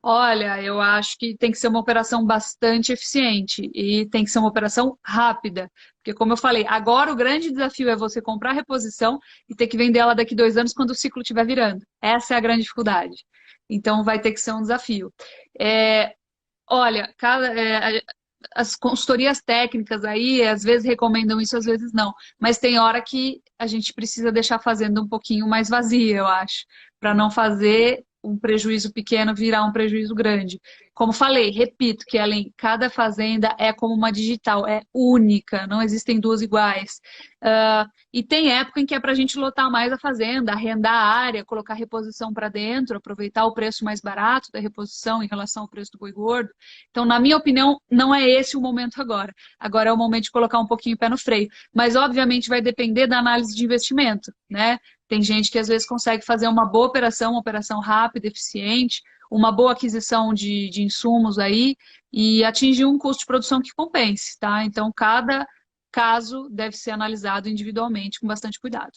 Olha, eu acho que tem que ser uma operação bastante eficiente e tem que ser uma operação rápida. Porque, como eu falei, agora o grande desafio é você comprar reposição e ter que vender ela daqui 2 anos quando o ciclo estiver virando. Essa é a grande dificuldade. Então, vai ter que ser um desafio. É, olha, as consultorias técnicas aí, às vezes recomendam isso, às vezes não. Mas tem hora que a gente precisa deixar a fazenda um pouquinho mais vazia, eu acho, para não fazer um prejuízo pequeno virar um prejuízo grande. Como falei, repito que além cada fazenda é como uma digital, é única, não existem duas iguais. E tem época em que é para a gente lotar mais a fazenda, arrendar a área, colocar reposição para dentro, aproveitar o preço mais barato da reposição em relação ao preço do boi gordo. Então, na minha opinião, não é esse o momento agora. Agora é o momento de colocar um pouquinho o pé no freio. Mas, obviamente, vai depender da análise de investimento, né? Tem gente que às vezes consegue fazer uma boa operação, uma operação rápida, eficiente, uma boa aquisição de insumos aí e atingir um custo de produção que compense, tá? Então, cada caso deve ser analisado individualmente com bastante cuidado.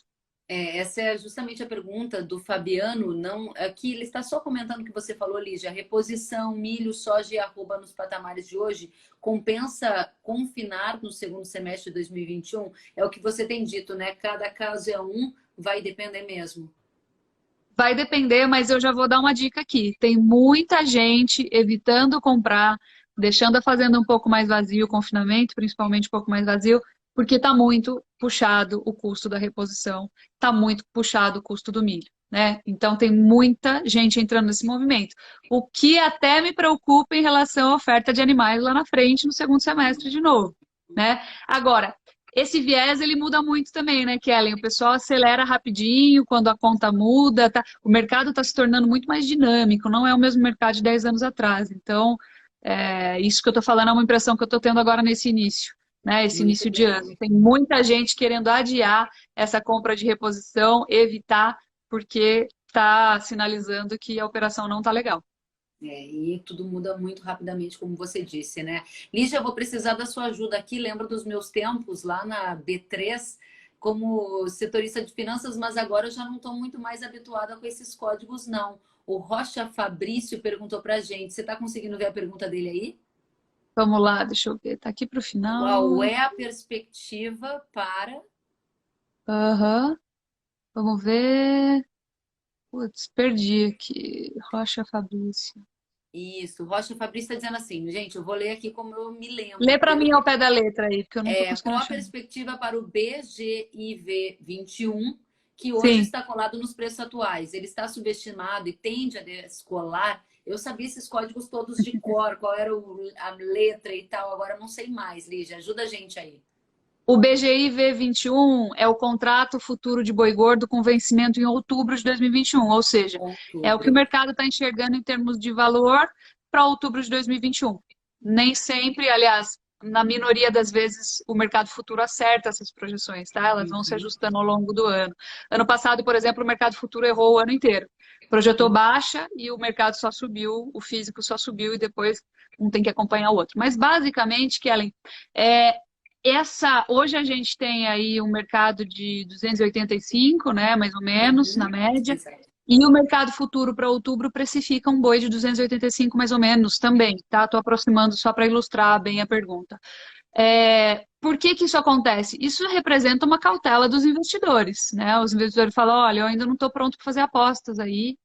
Essa é justamente a pergunta do Fabiano. Não, aqui ele está só comentando o que você falou, Lígia. A reposição, milho, soja e arroba nos patamares de hoje compensa confinar no segundo semestre de 2021? É o que você tem dito, né? Cada caso é um, vai depender mesmo. Vai depender, mas eu já vou dar uma dica aqui. Tem muita gente evitando comprar, deixando a fazenda um pouco mais vazio, o confinamento principalmente um pouco mais vazio, porque está muito puxado o custo da reposição, está muito puxado o custo do milho, né? Então tem muita gente entrando nesse movimento. O que até me preocupa em relação à oferta de animais lá na frente, no segundo semestre de novo, né? Agora, esse viés ele muda muito também, né, Kellen? O pessoal acelera rapidinho quando a conta muda, tá? O mercado está se tornando muito mais dinâmico, não é o mesmo mercado de 10 anos atrás. Então, isso que eu estou falando é uma impressão que eu estou tendo agora nesse início, né? Esse Muito início de bem. ano. Tem muita gente querendo adiar essa compra de reposição, evitar, porque está sinalizando que a operação não está legal. E tudo muda muito rapidamente, como você disse, né? Lígia, eu vou precisar da sua ajuda aqui. Lembro dos meus tempos lá na B3 como setorista de finanças, mas agora eu já não estou muito mais habituada com esses códigos, não. O Rocha Fabrício perguntou para a gente. Você está conseguindo ver a pergunta dele aí? Vamos lá, deixa eu ver. Tá aqui para o Qual final. é a perspectiva para... Aham. Vamos ver. Putz, perdi aqui. Rocha Fabrício. Isso, Rocha Fabrício está dizendo assim, gente, eu vou ler aqui como eu me lembro. Lê para mim ao pé da letra aí, porque eu não tô Qual conseguindo a achar. perspectiva para o BGIV 21, que hoje Sim. está colado nos preços atuais? Ele está subestimado e tende a descolar? Eu sabia esses códigos todos de cor, qual era a letra e tal, agora eu não sei mais, Lígia, ajuda a gente aí. O BGI V21 é o contrato futuro de boi gordo com vencimento em outubro de 2021, ou seja, é o que o Outubro. mercado está enxergando em termos de valor para outubro de 2021. Nem sempre, aliás, na minoria das vezes, o mercado futuro acerta essas projeções, tá? Elas vão se Uhum. ajustando ao longo do ano. Ano passado, por exemplo, o mercado futuro errou o ano inteiro. Projetou baixa e o mercado só subiu, o físico só subiu e depois um tem que acompanhar o outro. Mas basicamente, Kellen, é, Hoje a gente tem aí um mercado de 285, né, mais ou menos, na Uhum. média. Exato. E o mercado futuro para outubro precifica um boi de 285 mais ou menos também, tá? Estou aproximando só para ilustrar bem a pergunta. Por que que isso acontece? Isso representa uma cautela dos investidores, né? Os investidores falam, olha, eu ainda não estou pronto para fazer apostas aí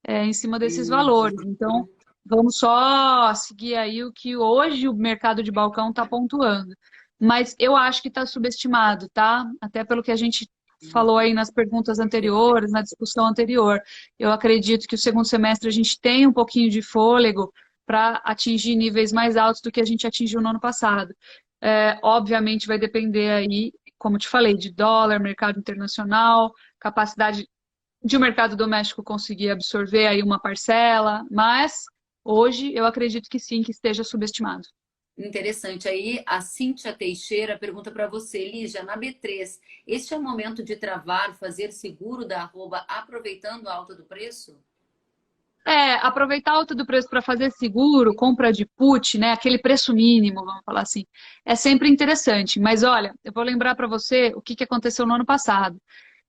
em cima desses valores. Então, Uhum. vamos só seguir aí o que hoje o mercado de balcão está pontuando. Mas eu acho que está subestimado, tá? Até pelo que a gente falou aí nas perguntas Perfeito. anteriores, na discussão anterior. Eu acredito que o segundo semestre a gente tem um pouquinho de fôlego para atingir níveis mais altos do que a gente atingiu no ano passado. Obviamente vai depender aí, como te falei, de dólar, mercado internacional, capacidade de o mercado doméstico conseguir absorver aí uma parcela, mas hoje eu acredito que sim, que esteja subestimado. Interessante. Aí a Cíntia Teixeira pergunta para você, Lígia, na B3, este é o momento de travar, fazer seguro da arroba aproveitando a alta do preço? Aproveitar a alta do preço para fazer seguro, compra de put, né, aquele preço mínimo, vamos falar assim, é sempre interessante. Mas olha, eu vou lembrar para você o que que aconteceu no ano passado.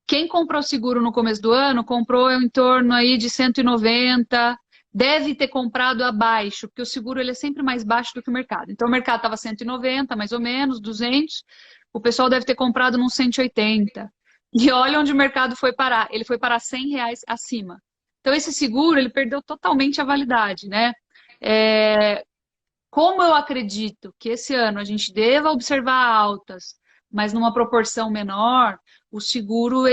Quem comprou seguro no começo do ano, comprou em torno aí de 190, deve ter comprado abaixo, porque o seguro ele é sempre mais baixo do que o mercado. Então o mercado estava 190, mais ou menos, 200, o pessoal deve ter comprado num 180. E olha onde o mercado foi parar. Ele foi parar R$ 100 acima. Então esse seguro ele perdeu totalmente a validade, né? É, Como eu acredito que esse ano a gente deva observar altas, mas numa proporção menor, o seguro,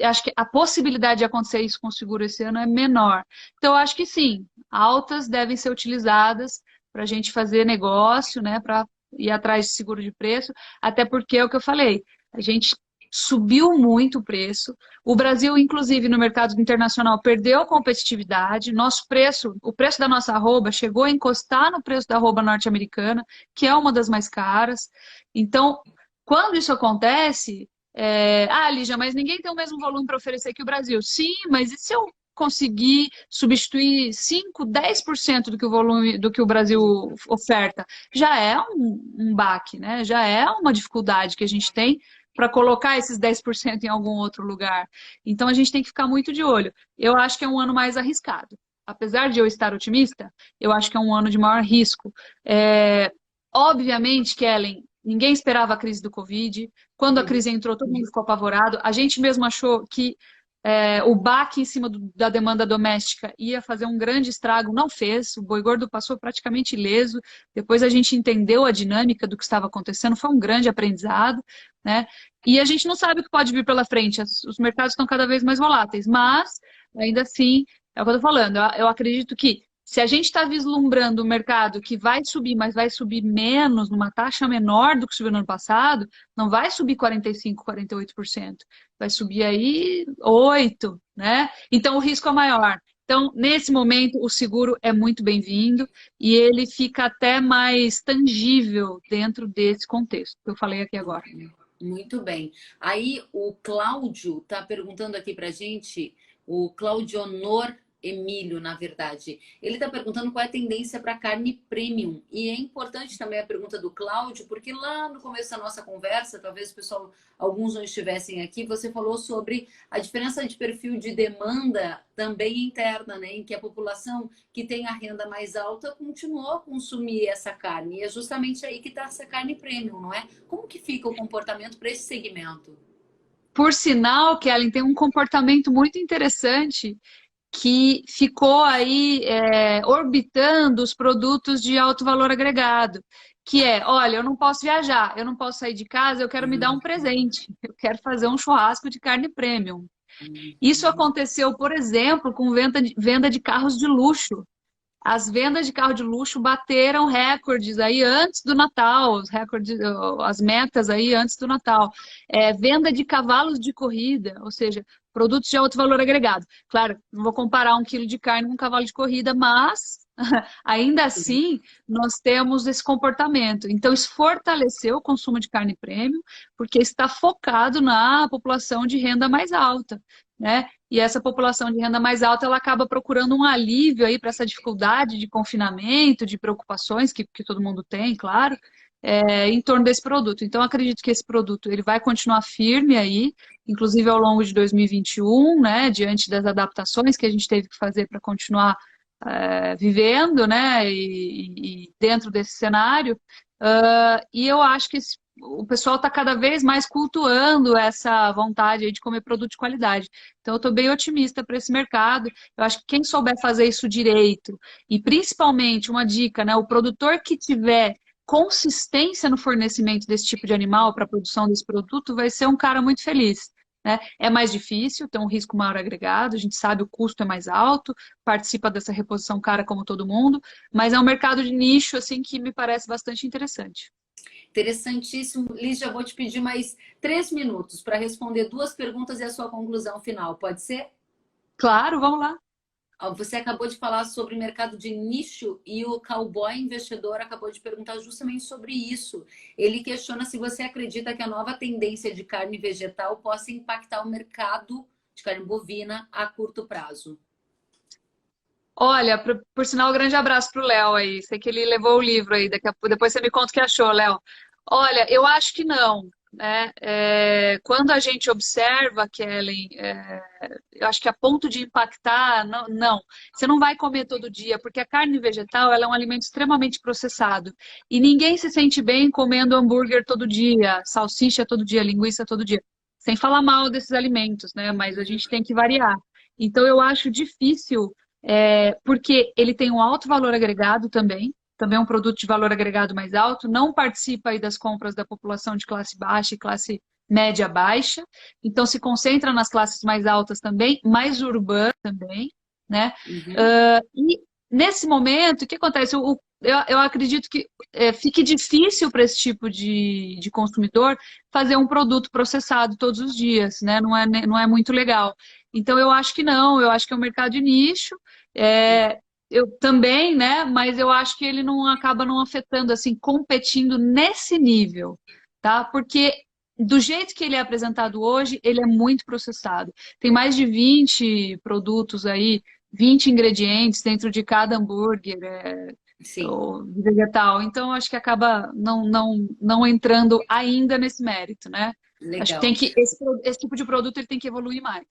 acho que a possibilidade de acontecer isso com o seguro esse ano é menor. Então, eu acho que sim, altas devem ser utilizadas para a gente fazer negócio, né, para ir atrás de seguro de preço, até porque é o que eu falei, a gente subiu muito o preço. O Brasil, inclusive, no mercado internacional, perdeu competitividade. Nosso preço, o preço da nossa arroba chegou a encostar no preço da arroba norte-americana, que é uma das mais caras. Então, quando isso acontece, Lígia, mas ninguém tem o mesmo volume para oferecer que o Brasil. Sim, mas e se eu conseguir substituir 5, 10% do que o volume, do que o Brasil oferta? Já é um baque, né? Já é uma dificuldade que a gente tem para colocar esses 10% em algum outro lugar. Então a gente tem que ficar muito de olho. Eu acho que é um ano mais arriscado. Apesar de eu estar otimista, eu acho que é um ano de maior risco. Obviamente, Kellen, ninguém esperava a crise do Covid. Quando a Uhum. crise entrou, todo mundo ficou apavorado. A gente mesmo achou que o baque em cima da demanda doméstica ia fazer um grande estrago, não fez. O boi gordo passou praticamente ileso. Depois a gente entendeu a dinâmica do que estava acontecendo, foi um grande aprendizado, né? E a gente não sabe o que pode vir pela frente. Os mercados estão cada vez mais voláteis, mas ainda assim, é o que eu estou falando. Eu acredito que se a gente está vislumbrando um mercado que vai subir, mas vai subir menos, numa taxa menor do que subiu no ano passado, não vai subir 45, 48%. Vai subir aí 8%, né? Então o risco é maior. Então, nesse momento, o seguro é muito bem-vindo e ele fica até mais tangível dentro desse contexto que eu falei aqui agora. Muito bem. Aí o Cláudio está perguntando aqui para gente, o Claudio Honor Emílio, na verdade. Ele está perguntando qual é a tendência para carne premium. E é importante também a pergunta do Cláudio, porque lá no começo da nossa conversa, talvez o pessoal, alguns não estivessem aqui, você falou sobre a diferença de perfil de demanda também interna, né? Em que a população que tem a renda mais alta continuou a consumir essa carne. E é justamente aí que está essa carne premium, não é? Como que fica o comportamento para esse segmento? Por sinal, Kellen tem um comportamento muito interessante que ficou aí orbitando os produtos de alto valor agregado, que é, olha, eu não posso viajar, eu não posso sair de casa, eu quero me dar um presente, eu quero fazer um churrasco de carne premium. Isso Uhum. aconteceu, por exemplo, com venda de carros de luxo. As vendas de carro de luxo bateram recordes aí antes do Natal, os recordes, as metas aí antes do Natal. Venda de cavalos de corrida, ou seja, produtos de alto valor agregado. Claro, não vou comparar 1 quilo de carne com um cavalo de corrida, mas ainda assim nós temos esse comportamento. Então, isso fortaleceu o consumo de carne premium, porque está focado na população de renda mais alta, né? E essa população de renda mais alta, ela acaba procurando um alívio aí para essa dificuldade de confinamento, de preocupações que todo mundo tem, claro. em torno desse produto. Então, acredito que esse produto ele vai continuar firme aí, inclusive ao longo de 2021, né, diante das adaptações que a gente teve que fazer para continuar vivendo, né, e dentro desse cenário. E eu acho que o pessoal está cada vez mais cultuando essa vontade aí de comer produto de qualidade. Então, eu estou bem otimista para esse mercado. Eu acho que quem souber fazer isso direito, e principalmente uma dica, né, o produtor que tiver consistência no fornecimento desse tipo de animal para a produção desse produto vai ser um cara muito feliz. Né? É mais difícil, tem um risco maior agregado, a gente sabe o custo é mais alto, participa dessa reposição cara como todo mundo, mas é um mercado de nicho assim que me parece bastante interessante. Interessantíssimo. Liz, já vou te pedir mais 3 minutos para responder 2 perguntas e a sua conclusão final. Pode ser? Claro, vamos lá. Você acabou de falar sobre o mercado de nicho e o cowboy investidor acabou de perguntar justamente sobre isso. Ele questiona se você acredita que a nova tendência de carne vegetal possa impactar o mercado de carne bovina a curto prazo. Olha, por sinal, um grande abraço para o Léo aí. Sei que ele levou o livro aí. Depois você me conta o que achou, Léo. Olha, eu acho que não. Né? Quando a gente observa, Kellen, eu acho que a ponto de impactar, não, não. Você não vai comer todo dia, porque a carne vegetal ela é um alimento extremamente processado. E ninguém se sente bem comendo hambúrguer todo dia, salsicha todo dia, linguiça todo dia. Sem falar mal desses alimentos, né? Mas a gente tem que variar. Então, eu acho difícil porque ele tem um alto valor agregado também é um produto de valor agregado mais alto, não participa aí das compras da população de classe baixa e classe média baixa, então se concentra nas classes mais altas também, mais urbana também, né? Uhum. E nesse momento, o que acontece? Eu acredito que fique difícil para esse tipo de consumidor fazer um produto processado todos os dias, né? Não é muito legal. Então, eu acho que não, eu acho que é um mercado de nicho. Eu também, né? Mas eu acho que ele não acaba não afetando, assim, competindo nesse nível, tá? Porque do jeito que ele é apresentado hoje, ele é muito processado. Tem mais de 20 produtos aí, 20 ingredientes dentro de cada hambúrguer, Sim, ou vegetal. Então, eu acho que acaba não entrando ainda nesse mérito, né? Acho que legal. esse tipo de produto ele tem que evoluir mais.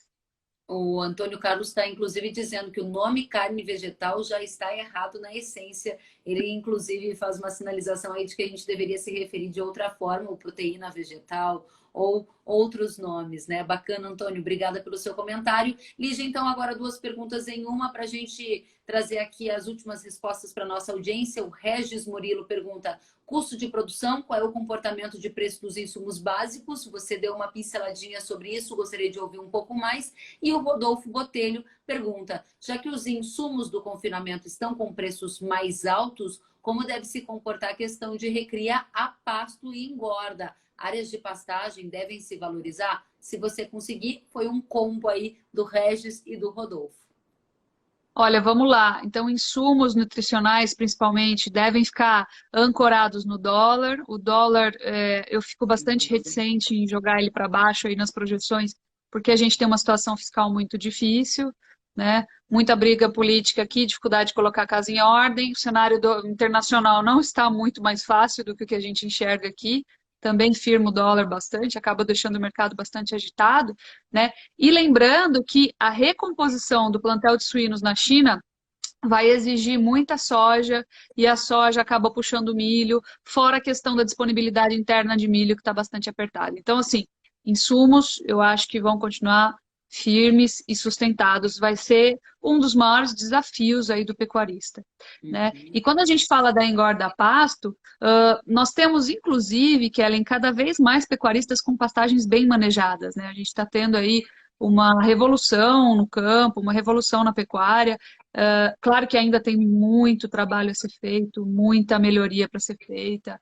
O Antônio Carlos está, inclusive, dizendo que o nome carne vegetal já está errado na essência. Ele, inclusive, faz uma sinalização aí de que a gente deveria se referir de outra forma, ou proteína vegetal, ou outros nomes, né? Bacana, Antônio. Obrigada pelo seu comentário. Lígia, então, agora 2 perguntas em uma para a gente trazer aqui as últimas respostas para a nossa audiência. O Regis Murilo pergunta: custo de produção, qual é o comportamento de preço dos insumos básicos? Você deu uma pinceladinha sobre isso, gostaria de ouvir um pouco mais. E o Rodolfo Botelho pergunta: já que os insumos do confinamento estão com preços mais altos, como deve se comportar a questão de recria a pasto e engorda? Áreas de pastagem devem se valorizar? Se você conseguir, foi um combo aí do Regis e do Rodolfo. Olha, vamos lá. Então, insumos nutricionais, principalmente, devem ficar ancorados no dólar. O dólar, eu fico bastante reticente em jogar ele para baixo aí nas projeções, porque a gente tem uma situação fiscal muito difícil, né? Muita briga política aqui, dificuldade de colocar a casa em ordem. O cenário internacional não está muito mais fácil do que o que a gente enxerga aqui. Também firma o dólar bastante, acaba deixando o mercado bastante agitado, né? E lembrando que a recomposição do plantel de suínos na China vai exigir muita soja e a soja acaba puxando milho, fora a questão da disponibilidade interna de milho que está bastante apertada. Então, assim, insumos eu acho que vão continuar firmes e sustentados. Vai ser um dos maiores desafios aí do pecuarista, né? E Uhum. quando a gente fala da engorda a pasto, nós temos, inclusive, Kellen, cada vez mais pecuaristas com pastagens bem manejadas, né? A gente está tendo aí uma revolução no campo, uma revolução na pecuária. Claro que ainda tem muito trabalho a ser feito, muita melhoria para ser feita,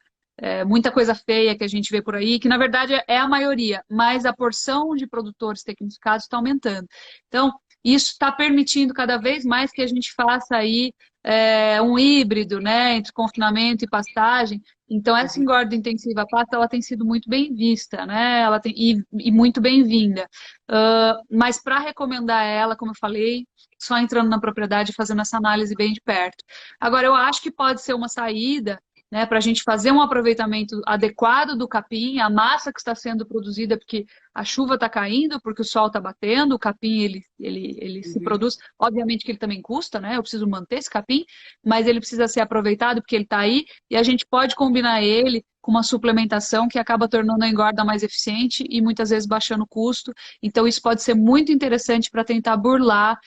muita coisa feia que a gente vê por aí, que na verdade é a maioria, mas a porção de produtores tecnificados está aumentando. Então, isso está permitindo cada vez mais que a gente faça aí um híbrido, né, entre confinamento e pastagem. Então, essa engorda intensiva pasta, ela tem sido muito bem vista, né, e muito bem-vinda. Mas para recomendar ela, como eu falei, só entrando na propriedade e fazendo essa análise bem de perto. Agora, eu acho que pode ser uma saída né, para a gente fazer um aproveitamento adequado do capim, a massa que está sendo produzida, porque a chuva está caindo, porque o sol está batendo, o capim ele se Uhum. produz, obviamente que ele também custa, né? Eu preciso manter esse capim, mas ele precisa ser aproveitado porque ele está aí e a gente pode combinar ele com uma suplementação que acaba tornando a engorda mais eficiente e muitas vezes baixando o custo. Então isso pode ser muito interessante para tentar burlar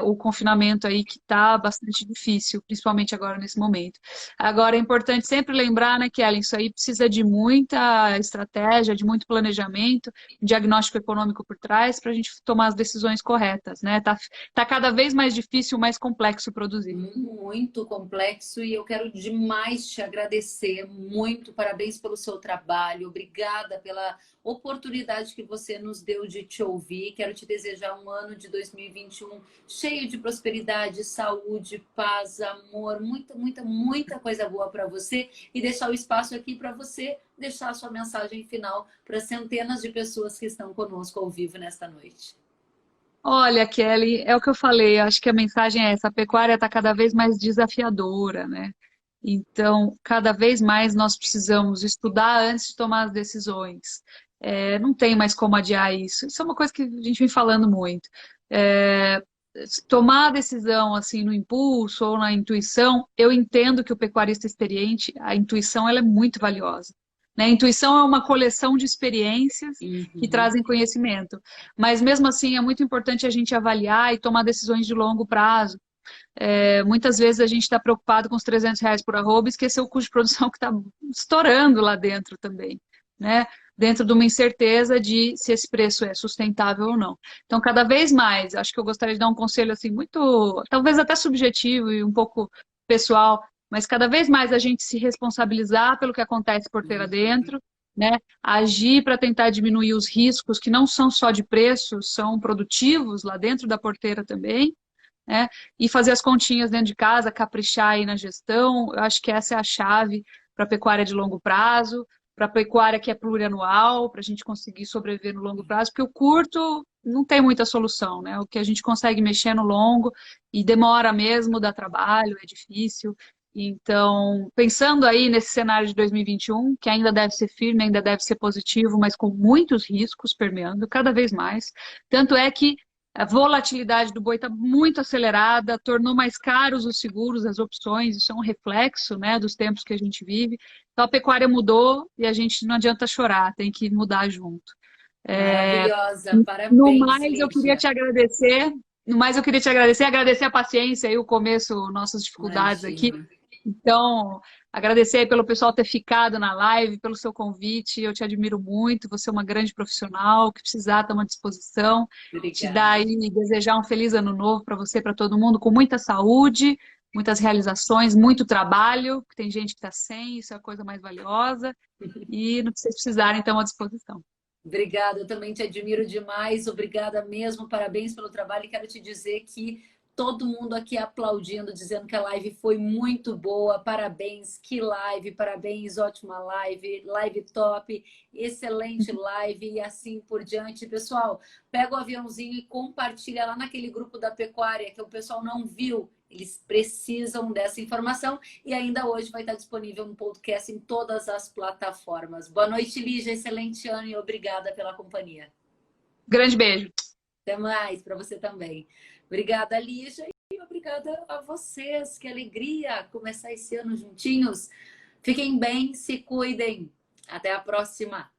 o confinamento aí que está bastante difícil, principalmente agora nesse momento. Agora, é importante sempre lembrar, né, Kellen, isso aí precisa de muita estratégia, de muito planejamento, diagnóstico econômico por trás, para a gente tomar as decisões corretas, né? Tá cada vez mais difícil, mais complexo produzir. Muito complexo e eu quero demais te agradecer. Muito parabéns pelo seu trabalho. Obrigada pela oportunidade que você nos deu de te ouvir. Quero te desejar um ano de 2021 cheio de prosperidade, saúde, paz, amor, muita coisa boa para você e deixar o espaço aqui para você deixar a sua mensagem final para centenas de pessoas que estão conosco ao vivo nesta noite. Olha, Kelly, é o que eu falei, acho que a mensagem é essa, a pecuária está cada vez mais desafiadora, né? Então, cada vez mais nós precisamos estudar antes de tomar as decisões. Não tem mais como adiar isso. Isso é uma coisa que a gente vem falando muito. É, tomar a decisão assim no impulso ou na intuição, eu entendo que o pecuarista experiente, a intuição ela é muito valiosa. Né? A intuição é uma coleção de experiências que Uhum. trazem conhecimento. Mas mesmo assim é muito importante a gente avaliar e tomar decisões de longo prazo. Muitas vezes a gente está preocupado com os R$ 300 por arroba e esqueceu o custo de produção que está estourando lá dentro também, né? Dentro de uma incerteza de se esse preço é sustentável ou não. Então, cada vez mais, acho que eu gostaria de dar um conselho assim muito, talvez até subjetivo e um pouco pessoal, mas cada vez mais a gente se responsabilizar pelo que acontece porteira Uhum. dentro, né? Agir para tentar diminuir os riscos que não são só de preço, são produtivos lá dentro da porteira também, né? E fazer as continhas dentro de casa, caprichar aí na gestão. Eu acho que essa é a chave para a pecuária de longo prazo, para a pecuária que é plurianual, para a gente conseguir sobreviver no longo prazo, porque o curto não tem muita solução, né? O que a gente consegue mexer no longo e demora mesmo, dá trabalho, é difícil. Então, pensando aí nesse cenário de 2021, que ainda deve ser firme, ainda deve ser positivo, mas com muitos riscos permeando cada vez mais. Tanto é que a volatilidade do boi está muito acelerada, tornou mais caros os seguros, as opções, isso é um reflexo, né, dos tempos que a gente vive. Então a pecuária mudou e a gente não adianta chorar, tem que mudar junto. É, Maravilhosa. no Parabéns, mais, eu queria Lígia. te agradecer. No mais, eu queria te agradecer, agradecer a paciência e o começo, nossas dificuldades aqui. Imagina. Então, agradecer aí pelo pessoal ter ficado na live, pelo seu convite. Eu te admiro muito. Você é uma grande profissional. O que precisar, estamos à disposição. Te dar Obrigada. aí, desejar um feliz ano novo para você, para todo mundo, com muita saúde, muitas realizações, muito trabalho. Tem gente que está sem, isso é a coisa mais valiosa. E no que vocês precisarem, estamos à disposição. Obrigada, eu também te admiro demais. Obrigada mesmo, parabéns pelo trabalho. E quero te dizer que todo mundo aqui aplaudindo, dizendo que a live foi muito boa. Parabéns, que live, parabéns, ótima live, live top, excelente live e assim por diante. Pessoal, pega o aviãozinho e compartilha lá naquele grupo da pecuária que o pessoal não viu. Eles precisam dessa informação e ainda hoje vai estar disponível no podcast em todas as plataformas. Boa noite, Lígia. Excelente ano e obrigada pela companhia. Grande beijo. Até mais para você também. Obrigada, Lígia, e obrigada a vocês. Que alegria começar esse ano juntinhos. Fiquem bem, se cuidem. Até a próxima.